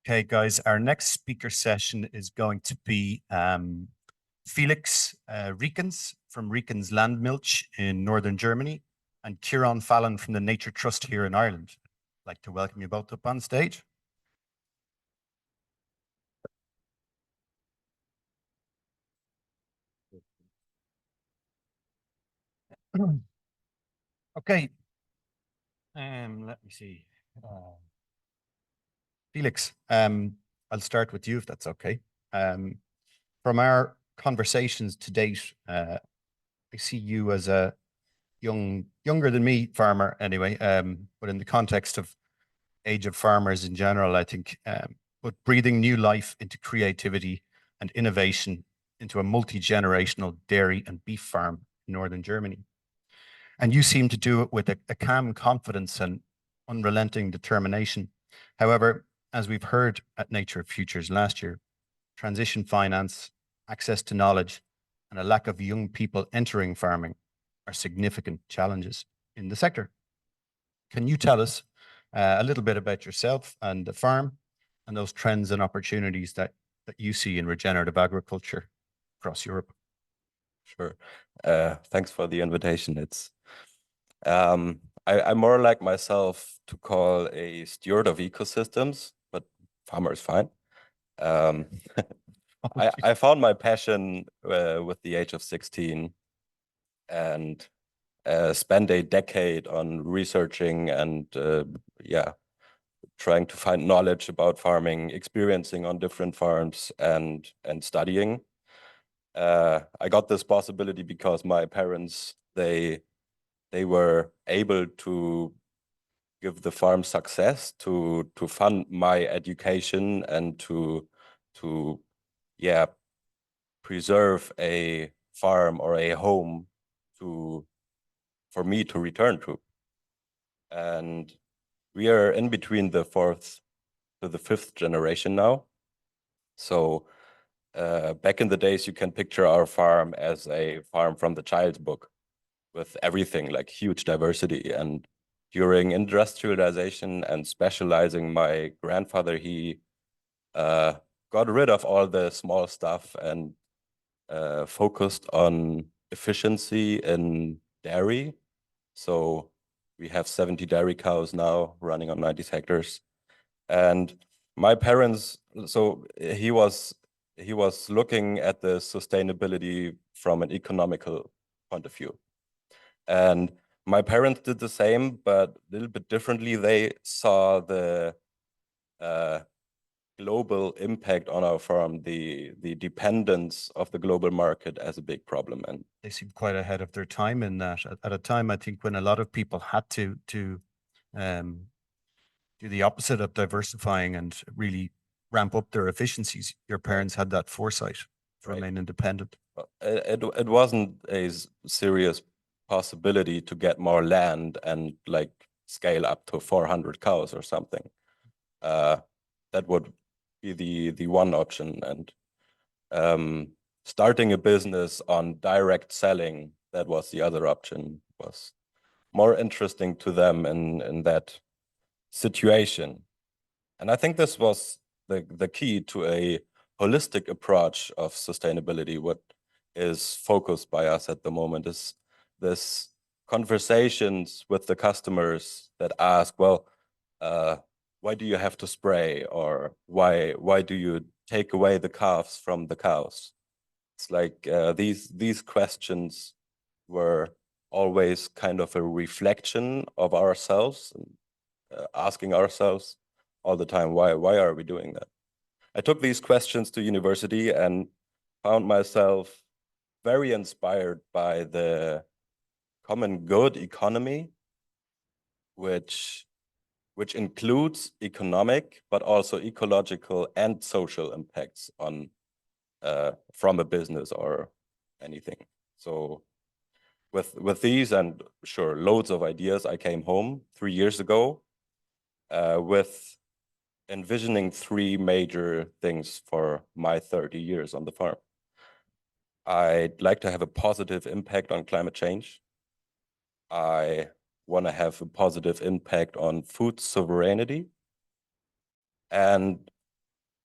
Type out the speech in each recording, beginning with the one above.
Okay, guys, our next speaker session is going to be Felix Riecken from Rickens Landmilch in northern Germany and Ciarán Fallon from the Nature Trust here in Ireland. I'd like to welcome you both up on stage. Okay, let me see. Felix, I'll start with you if that's okay. From our conversations to date, I see you as a younger than me farmer anyway, but in the context of age of farmers in general, I think, but breathing new life into creativity and innovation into a multi-generational dairy and beef farm in northern Germany. And you seem to do it with a calm confidence and unrelenting determination. However, as we've heard at Nature Futures last year, transition finance, access to knowledge, and a lack of young people entering farming are significant challenges in the sector. Can you tell us a little bit about yourself and the farm and those trends and opportunities that you see in regenerative agriculture across Europe? Sure. Thanks for the invitation. It's I more like myself to call a steward of ecosystems, but farmer is fine. I found my passion with the age of 16 and spent a decade on researching and trying to find knowledge about farming, experiencing on different farms and studying. I got this possibility because my parents, they were able to give the farm success, to fund my education and to preserve a farm or a home for me to return to. And we are in between the 4th to the 5th generation now. So back in the days, you can picture our farm as a farm from the child's book with everything like huge diversity. And during industrialization and specializing, my grandfather, he got rid of all the small stuff and focused on efficiency in dairy. So we have 70 dairy cows now running on 90 hectares. And my parents, so he was looking at the sustainability from an economical point of view. And my parents did the same, but a little bit differently. They saw the global impact on our farm, the dependence of the global market as a big problem. And they seem quite ahead of their time in that. At a time, I think, when a lot of people had to do the opposite of diversifying and really ramp up their efficiencies, your parents had that foresight to remain independent. It wasn't a serious possibility to get more land and like scale up to 400 cows or something. That would be the one option. And starting a business on direct selling, that was the other option, was more interesting to them in that situation. And I think this was the key to a holistic approach of sustainability. What is focused by us at the moment is this conversations with the customers that ask, well, why do you have to spray, or why do you take away the calves from the cows? It's like these questions were always kind of a reflection of ourselves, and asking ourselves all the time, why are we doing that? I took these questions to university and found myself very inspired by the common good economy, which includes economic, but also ecological and social impacts on from a business or anything. So with these and sure, loads of ideas, I came home 3 years ago with envisioning 3 major things for my 30 years on the farm. I'd like to have a positive impact on climate change. I want to have a positive impact on food sovereignty. And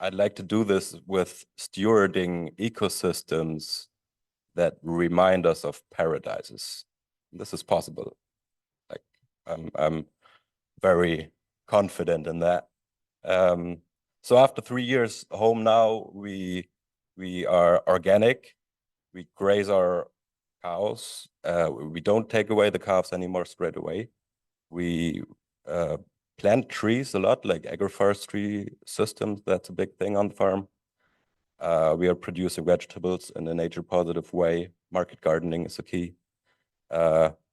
I'd like to do this with stewarding ecosystems that remind us of paradises. This is possible. Like I'm very confident in that. So after 3 years home now, we are organic. We graze our cows. We don't take away the calves anymore straight away. We plant trees a lot, like agroforestry systems. That's a big thing on the farm. We are producing vegetables in a nature positive way. Market gardening is a key.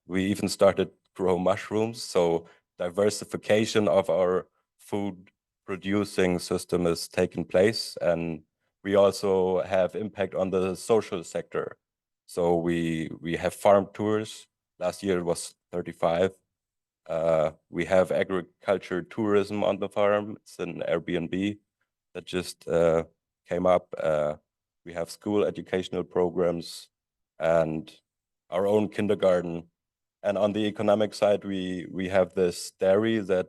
We even started grow mushrooms. So diversification of our food producing system is taking place. And we also have impact on the social sector. So we have farm tours. Last year it was 35. We have agriculture tourism on the farm. It's an Airbnb that just came up. We have school educational programs and our own kindergarten. And on the economic side, we have this dairy that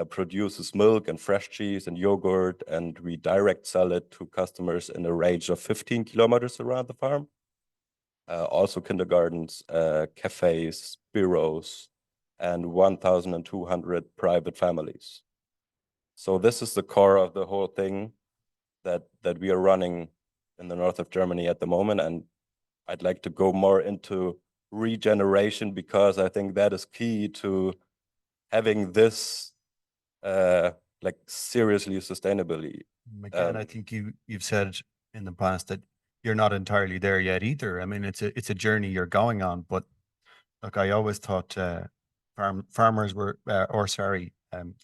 produces milk and fresh cheese and yogurt, and we direct sell it to customers in a range of 15 kilometers around the farm. Also kindergartens, cafes, bureaus, and 1,200 private families. So this is the core of the whole thing that we are running in the north of Germany at the moment. And I'd like to go more into regeneration, because I think that is key to having this like seriously sustainably. Again, I think you've said in the past that you're not entirely there yet either. I mean, it's a journey you're going on, but look, I always thought farmers were,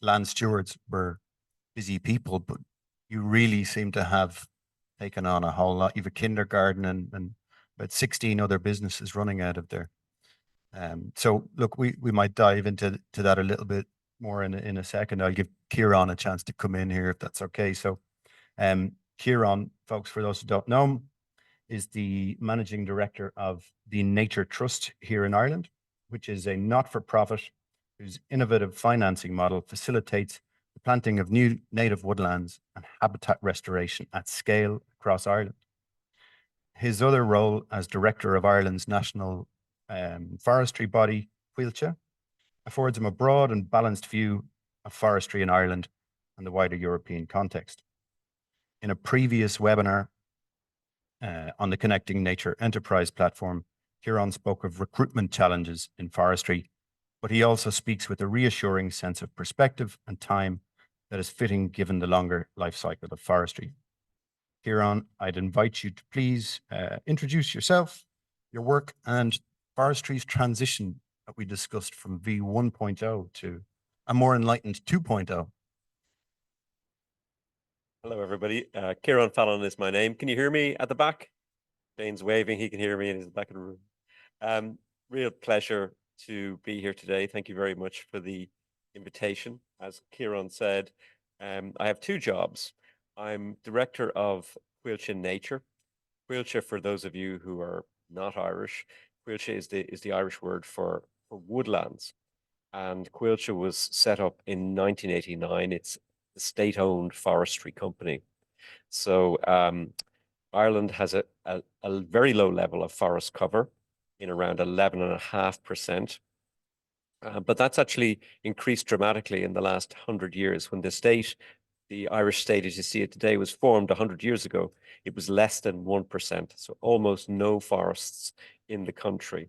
land stewards were busy people, but you really seem to have taken on a whole lot. You have a kindergarten and about 16 other businesses running out of there. So look, we might dive into that a little bit more in a second. I'll give Ciarán a chance to come in here if that's okay. So Ciarán, folks, for those who don't know him, is the managing director of the Nature Trust here in Ireland, which is a not-for-profit whose innovative financing model facilitates the planting of new native woodlands and habitat restoration at scale across Ireland. His other role as director of Ireland's national forestry body, Coillte, affords him a broad and balanced view of forestry in Ireland and the wider European context. In a previous webinar on the Connecting Nature Enterprise platform, Ciarán spoke of recruitment challenges in forestry, but he also speaks with a reassuring sense of perspective and time that is fitting given the longer life cycle of forestry. Ciarán, I'd invite you to please introduce yourself, your work, and forestry's transition that we discussed from V1.0 to a more enlightened 2.0. Hello, everybody. Ciarán Fallon is my name. Can you hear me at the back? Dane's waving. He can hear me in the back of the room. Real pleasure to be here today. Thank you very much for the invitation. As Ciarán said, I have two jobs. I'm director of Coillte Nature. Coillte, for those of you who are not Irish, Coillte is the Irish word for woodlands. And Coillte was set up in 1989. It's a state-owned forestry company. So Ireland has a very low level of forest cover in around 11.5%. But that's actually increased dramatically in the last 100 years. When the Irish state, as you see it today, was formed 100 years ago, it was less than 1%. So almost no forests in the country.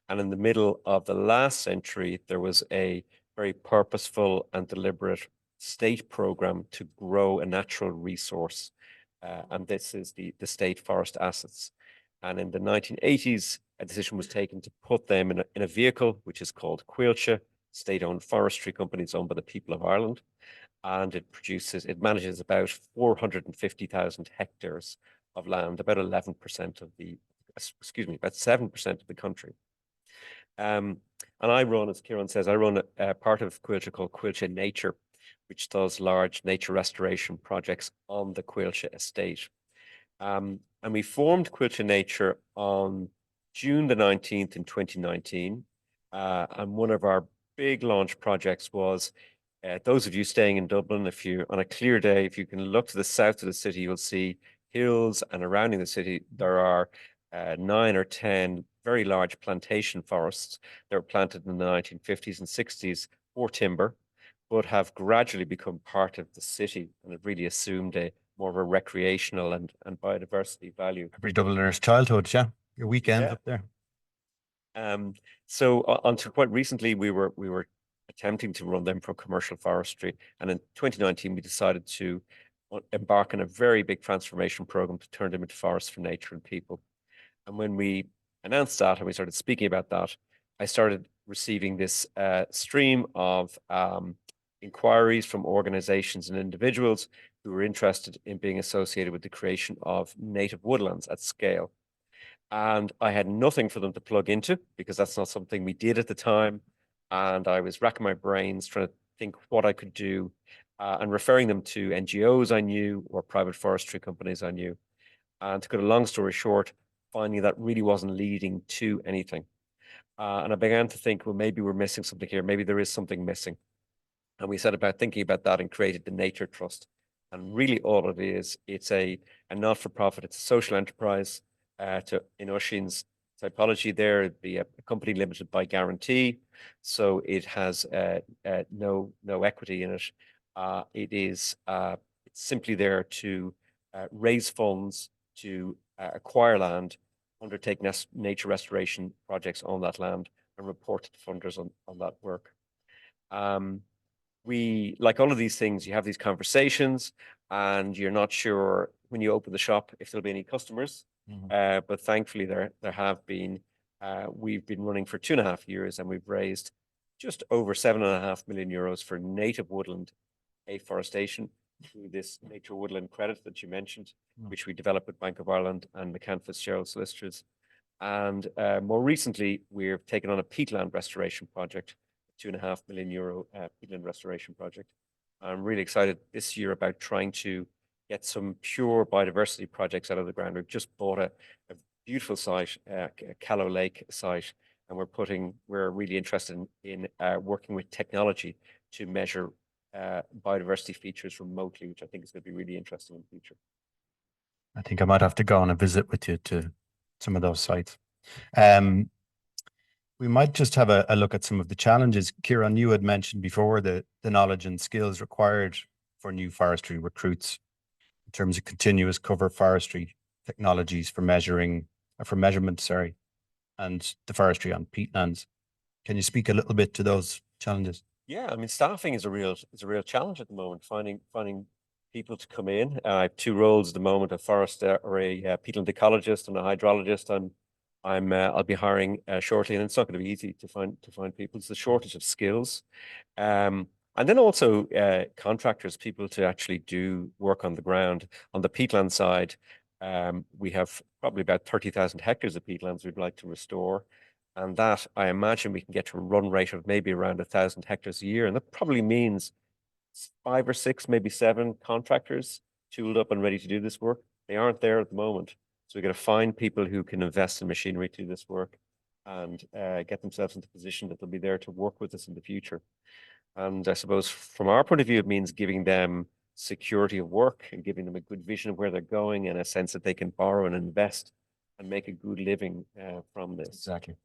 And in the middle of the last century, there was a very purposeful and deliberate state program to grow a natural resource. And this is the state forest assets. And in the 1980s, a decision was taken to put them in a vehicle, which is called Coillte, state-owned forestry companies owned by the people of Ireland. And it manages about 450,000 hectares of land, about 11% of about 7% of the country. And I run, as Ciarán says, I run a part of Coillte called Coillte Nature, which does large nature restoration projects on the Coillte estate. And we formed Coillte Nature on June the 19th in 2019. And one of our big launch projects was those of you staying in Dublin, if you on a clear day, if you can look to the south of the city, you'll see hills, and surrounding the city there are 9 or 10 very large plantation forests that were planted in the 1950s and 60s for timber, but have gradually become part of the city and have really assumed a more of a recreational and biodiversity value. Every Dubliner's childhood, yeah. Your weekends Yeah. up there. So until quite recently, we were attempting to run them for commercial forestry, and in 2019 we decided to embark on a very big transformation program to turn them into forests for nature and people. And when we announced that and we started speaking about that, I started receiving this stream of inquiries from organizations and individuals who were interested in being associated with the creation of native woodlands at scale. And I had nothing for them to plug into because that's not something we did at the time. And I was racking my brains trying to think what I could do and referring them to NGOs I knew or private forestry companies I knew. And to cut a long story short, finding that really wasn't leading to anything. And I began to think, well, maybe we're missing something here. Maybe there is something missing. And we set about thinking about that and created the Nature Trust. And really all it is, it's a not-for-profit, it's a social enterprise. In Oisín's typology there, it'd be a company limited by guarantee. So it has no equity in it. It is it's simply there to raise funds to acquire land, undertake nature restoration projects on that land, and report to the funders on that work. We, like all of these things, you have these conversations and you're not sure when you open the shop if there'll be any customers. But thankfully there have been. We've been running for 2.5 years and we've raised just over 7.5 million euros for native woodland afforestation through this nature woodland credit that you mentioned, which we developed with Bank of Ireland and McCann Fitzgerald Solicitors. And more recently, we've taken on a peatland restoration project, €2.5 million peatland restoration project. I'm really excited this year about trying to get some pure biodiversity projects out of the ground. We've just bought a beautiful site, Callow Lake site, and we're really interested in working with technology to measure biodiversity features remotely, which I think is going to be really interesting in the future. I think I might have to go on a visit with you to some of those sites. We might just have a look at some of the challenges. Ciarán, you had mentioned before the knowledge and skills required for new forestry recruits in terms of continuous cover forestry technologies for measurement, and the forestry on peatlands. Can you speak a little bit to those challenges? Yeah, I mean, staffing is a real challenge at the moment. Finding people to come in. I have 2 roles at the moment: a forester or a peatland ecologist and a hydrologist. I'll be hiring shortly, and it's not going to be easy to find people. It's the shortage of skills, and then also contractors, people to actually do work on the ground. On the peatland side, we have probably about 30,000 hectares of peatlands we'd like to restore, and that I imagine we can get to a run rate of maybe around 1,000 hectares a year, and that probably means 5 or 6, maybe 7 contractors tooled up and ready to do this work. They aren't there at the moment. So we've got to find people who can invest in machinery to do this work and get themselves into a position that they'll be there to work with us in the future. And I suppose from our point of view, it means giving them security of work and giving them a good vision of where they're going and a sense that they can borrow and invest and make a good living from this. Exactly.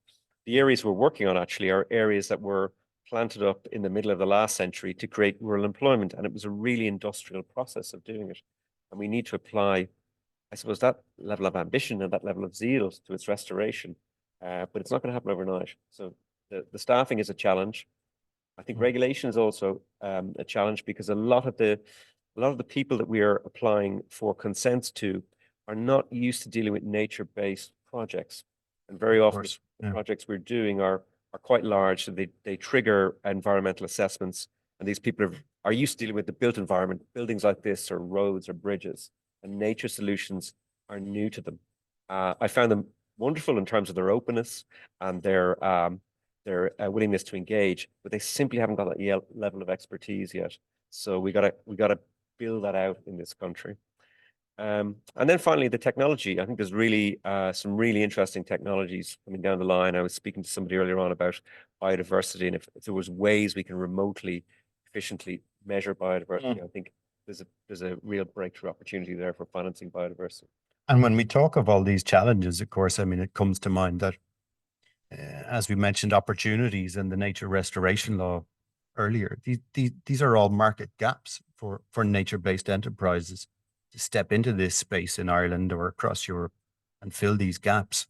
The areas we're working on actually are areas that were planted up in the middle of the last century to create rural employment. And it was a really industrial process of doing it. And we need to apply, I suppose, that level of ambition and that level of zeal to its restoration, but it's not going to happen overnight. So the staffing is a challenge. I think regulation is also a challenge because a lot of the people that we are applying for consents to are not used to dealing with nature-based projects, and very often the projects we're doing are quite large, so they trigger environmental assessments, and these people are used to dealing with the built environment, buildings like this or roads or bridges. And nature solutions are new to them. I found them wonderful in terms of their openness and their willingness to engage, but they simply haven't got that level of expertise yet. So we gotta build that out in this country. And then finally, the technology. I think there's really some really interesting technologies coming down the line. I was speaking to somebody earlier on about biodiversity, and if there was ways we can remotely efficiently measure biodiversity, I think there's a real breakthrough opportunity there for financing biodiversity. And when we talk of all these challenges, of course, I mean, it comes to mind that, as we mentioned, opportunities in the nature restoration law earlier, these are all market gaps for nature-based enterprises to step into this space in Ireland or across Europe and fill these gaps.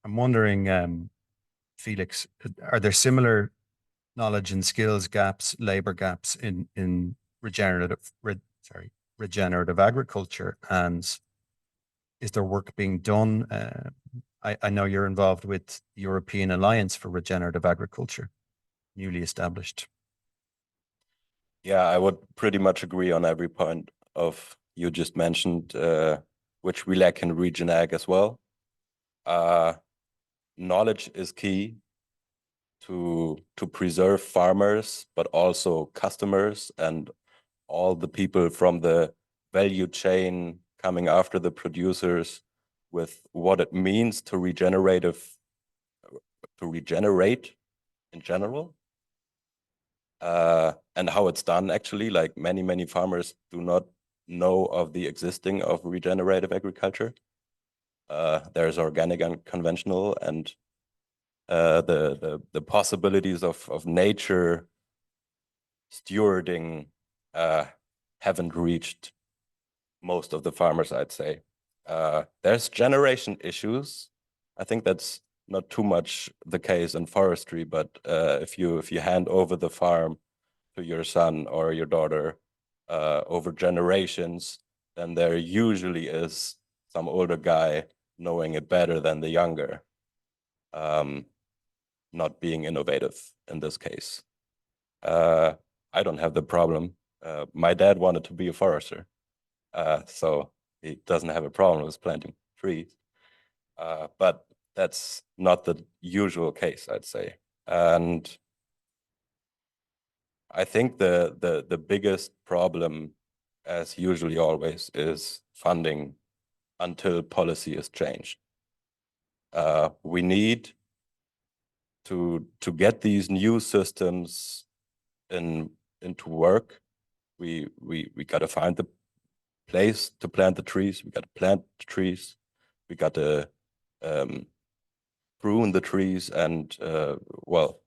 I'm wondering, Felix, are there similar knowledge and skills gaps, labor gaps in regenerative agriculture, and is there work being done? I know you're involved with the European Alliance for Regenerative Agriculture, newly established. Yeah, I would pretty much agree on every point of you just mentioned, which we lack in Regen Ag as well. Knowledge is key to preserve farmers, but also customers and all the people from the value chain coming after the producers with what it means to regenerate in general, and how it's done actually. Like many farmers do not know of the existing of regenerative agriculture. There's organic and conventional, and the possibilities of nature stewarding haven't reached most of the farmers, I'd say. There's generation issues. I think that's not too much the case in forestry, but if you hand over the farm to your son or your daughter over generations, then there usually is some older guy knowing it better than the younger, not being innovative in this case. I don't have the problem. My dad wanted to be a forester, so he doesn't have a problem with planting trees. But that's not the usual case, I'd say. And I think the biggest problem, as usually always, is funding until policy is changed. We need to get these new systems into work. We got to find the place to plant the trees. We got to plant the trees. We got to prune the trees, and well,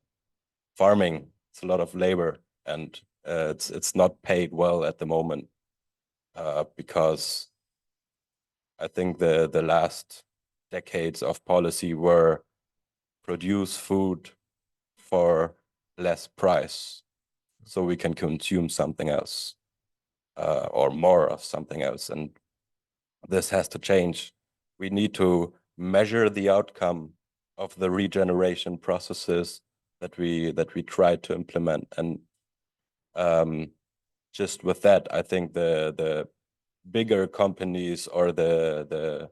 farming, it's a lot of labor, and it's not paid well at the moment, because I think the last decades of policy were produce food for less price so we can consume something else, or more of something else. And this has to change. We need to measure the outcome of the regeneration processes that we try to implement. And just with that, I think the bigger companies or the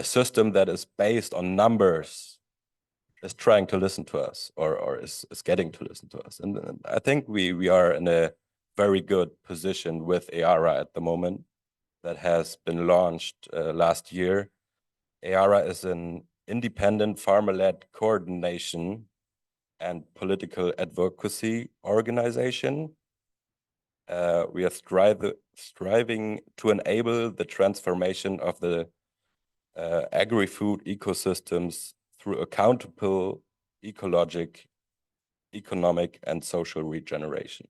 system that is based on numbers is trying to listen to us, or is getting to listen to us. And I think we are in a very good position with EARA at the moment, that has been launched last year. EARA is an independent farmer-led coordination and political advocacy organization. We are striving to enable the transformation of the agri-food ecosystems through accountable ecologic, economic, and social regeneration.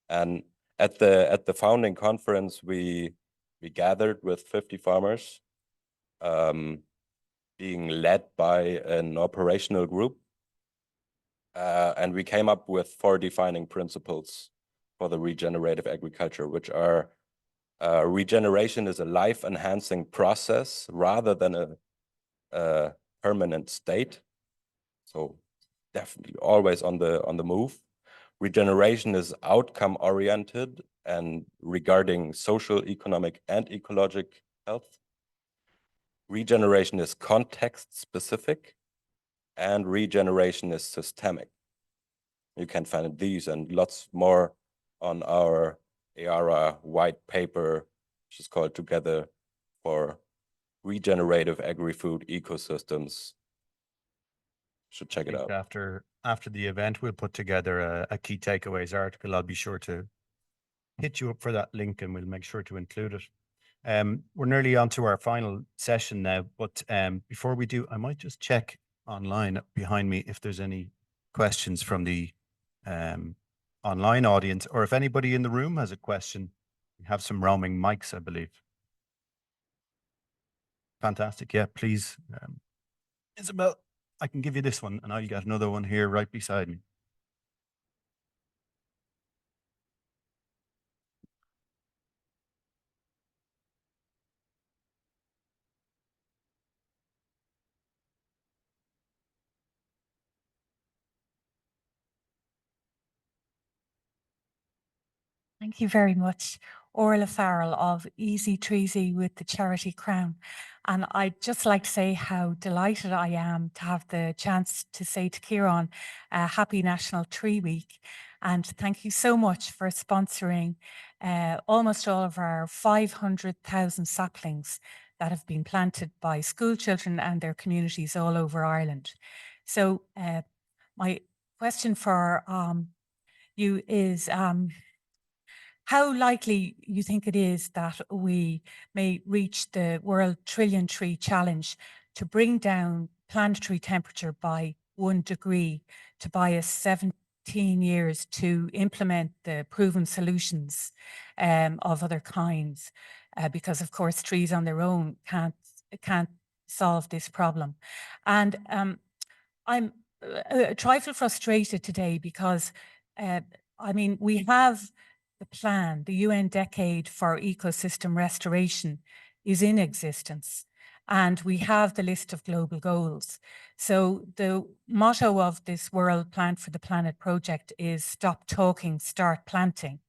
And at the founding conference, we gathered with 50 farmers, being led by an operational group, and we came up with 4 defining principles for the regenerative agriculture, which are regeneration is a life-enhancing process rather than a permanent state. So definitely always on the move. Regeneration is outcome-oriented and regarding social, economic, and ecologic health. Regeneration is context-specific, and regeneration is systemic. You can find these and lots more on our EARA white paper, which is called Together for Regenerative Agri-Food Ecosystems. Should check it out. after the event, we'll put together a key takeaways article. I'll be sure to hit you up for that link and we'll make sure to include it. We're nearly on to our final session now, but before we do, I might just check online behind me if there's any questions from the online audience, or if anybody in the room has a question. We have some roaming mics, I believe. Fantastic. Yeah, please. Isabel, I can give you this one and I'll get another one here right beside me. Thank you very much. Orla Farrell of Easy Treasy with the Charity Crown. And I'd just like to say how delighted I am to have the chance to say to Ciarán, happy National Tree Week. And thank you so much for sponsoring almost all of our 500,000 saplings that have been planted by school children and their communities all over Ireland. So my question for you is, how likely you think it is that we may reach the World Trillion Tree Challenge to bring down planetary temperature by 1 degree to buy us 17 years to implement the proven solutions of other kinds? Because of course trees on their own can't solve this problem. And I'm a trifle frustrated today because I mean, we have the plan, the UN Decade for Ecosystem Restoration is in existence, and we have the list of global goals. So the motto of this World Plant for the Planet project is stop talking, start planting.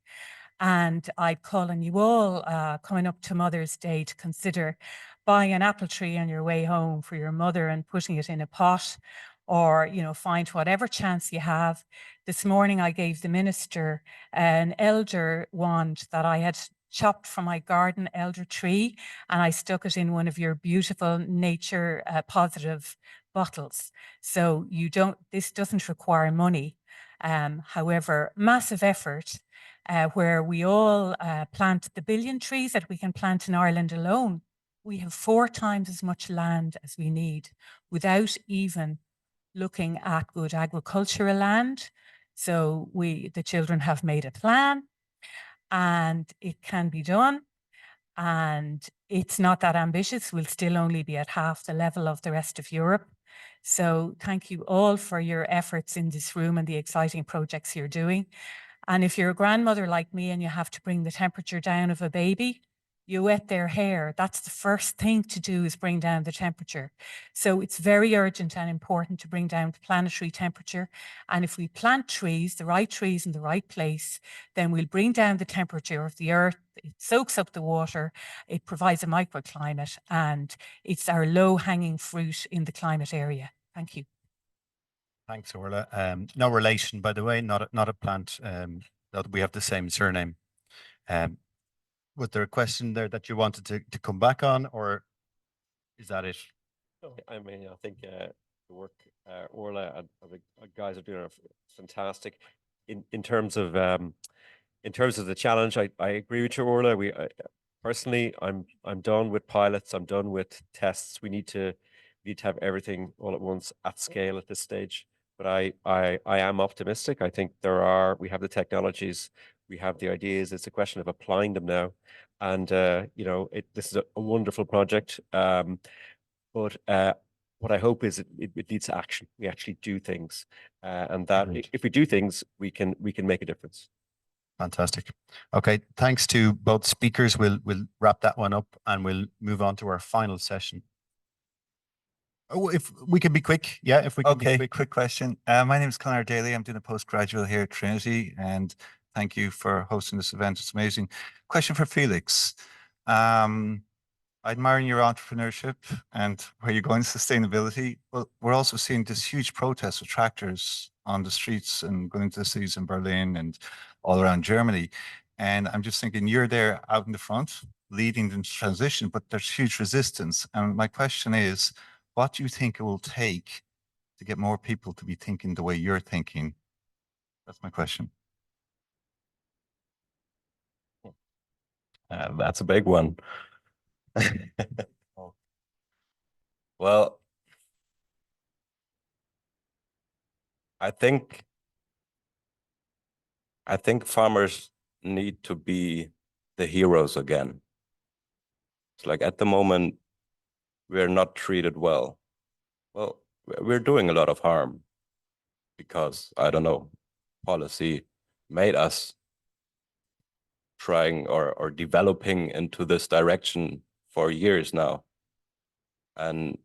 And I'd call on you all coming up to Mother's Day to consider buying an apple tree on your way home for your mother and putting it in a pot, or, you know, find whatever chance you have. This morning I gave the minister an elder wand that I had chopped from my garden elder tree, and I stuck it in one of your beautiful nature positive bottles. So this doesn't require money. However, massive effort where we all plant the 1 billion trees that we can plant in Ireland alone. We have 4 times as much land as we need without even looking at good agricultural land. So the children have made a plan and it can be done. And it's not that ambitious. We'll still only be at half the level of the rest of Europe. So thank you all for your efforts in this room and the exciting projects you're doing. And if you're a grandmother like me and you have to bring the temperature down of a baby, you wet their hair. That's the first thing to do, is bring down the temperature. So it's very urgent and important to bring down the planetary temperature. And if we plant trees, the right trees in the right place, then we'll bring down the temperature of the earth. It soaks up the water, it provides a microclimate, and it's our low-hanging fruit in the climate area. Thank you. Thanks, Orla. No relation, by the way, not a plant. That we have the same surname. Was there a question there that you wanted to come back on, or is that it? I mean, I think the work Orla and the guys are doing are fantastic. In terms of the challenge, I agree with you, Orla. Personally, I'm done with pilots. I'm done with tests. We need to have everything all at once at scale at this stage. But I am optimistic. I think we have the technologies, we have the ideas. It's a question of applying them now. And you know, this is a wonderful project. But what I hope is it leads to action. We actually do things, and that if we do things, we can make a difference. Fantastic. Okay, thanks to both speakers. We'll wrap that one up and we'll move on to our final session. Oh, if we can be quick. Yeah, if we can be quick. Quick question. My name is Conor Daly. I'm doing a postgraduate here at Trinity, and thank you for hosting this event. It's amazing. Question for Felix. I admire your entrepreneurship and where you're going, sustainability. Well, we're also seeing this huge protest of tractors on the streets and going into the cities in Berlin and all around Germany. And I'm just thinking, you're there out in the front, leading the transition, but there's huge resistance. And my question is, what do you think it will take to get more people to be thinking the way you're thinking? That's my question. That's a big one. Well, I think farmers need to be the heroes again. It's like at the moment, we're not treated well. Well, we're doing a lot of harm because, I don't know, policy made us trying or developing into this direction for years now. And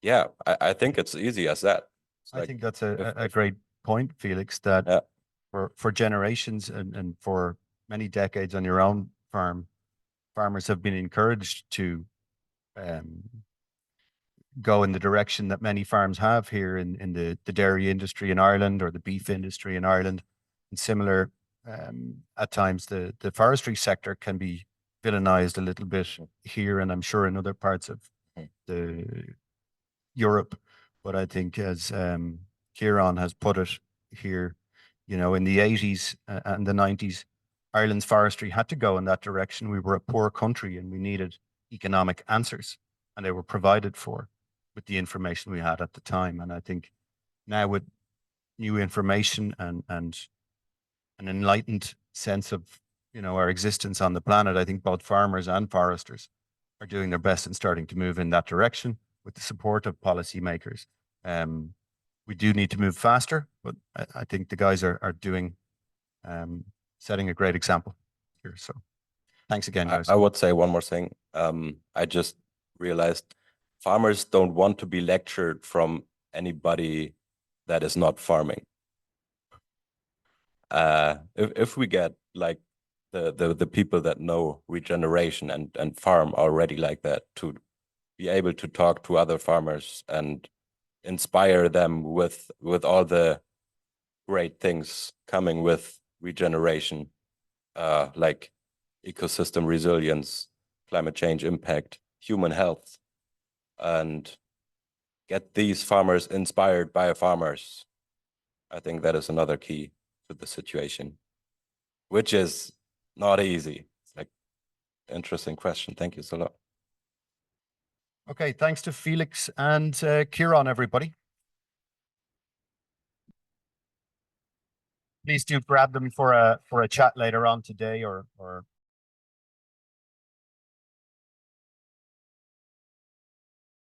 yeah, I think it's easy as that. It's I like think that's a if- great point, Felix, that Yeah. for generations and for many decades on your own farm, farmers have been encouraged to go in the direction that many farms have here in the dairy industry in Ireland or the beef industry in Ireland. And similar, at times the forestry sector can be villainized a little bit here, and I'm sure in other parts of the Europe. But I think as Ciarán has put it here, you know, in the 80s and the 90s, Ireland's forestry had to go in that direction. We were a poor country and we needed economic answers, and they were provided for with the information we had at the time. And I think now with new information and an enlightened sense of, you know, our existence on the planet, I think both farmers and foresters are doing their best in starting to move in that direction with the support of policymakers. We do need to move faster, but I think the guys are doing, setting a great example here. So thanks again, guys. I would say one more thing. I just realized farmers don't want to be lectured from anybody that is not farming. If we get like the people that know regeneration and farm already like that, to be able to talk to other farmers and inspire them with all the great things coming with regeneration, like ecosystem resilience, climate change impact, human health, and get these farmers inspired by farmers. I think that is another key to the situation, which is not easy. It's like interesting question. Thank you so much. Okay, thanks to Felix and Ciarán, everybody. Please do grab them for a chat later on today or